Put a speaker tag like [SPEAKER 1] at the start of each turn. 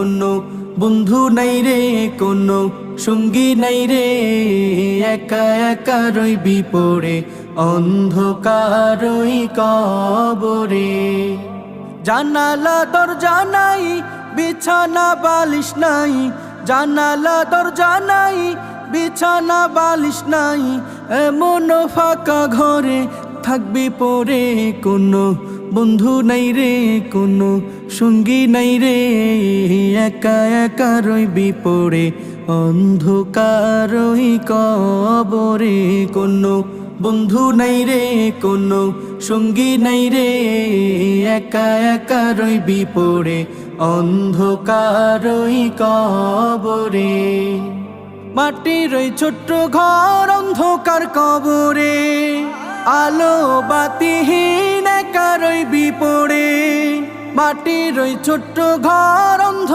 [SPEAKER 1] কোনো বন্ধু নাই রে, কোনো সঙ্গী নাই রে, একা একা রইবি পড়ে অন্ধকার ওই কবরে। জানালা দরজা নাই, বিছানা বালিশ নাই, জানালা দরজা নাই, বিছানা বালিশ নাই, এমন ফাঁকা ঘরে থাকবি পড়ে কোনো বন্ধু নাই রে, কোনো সঙ্গী নাই রে, একা একা রইবি পড়ে অন্ধকার ওই কবরে। কোনো বন্ধু নাই রে, কোনো সঙ্গী নাই রে, একা একা রইবি পড়ে অন্ধকার ওই কবরে। মাটির ওই ছোট্ট ঘর অন্ধকার কবরে, আলো বাতিহীন একা রইবি পড়ে। মাটির ওই ছোট্ট ঘর অন্ধকার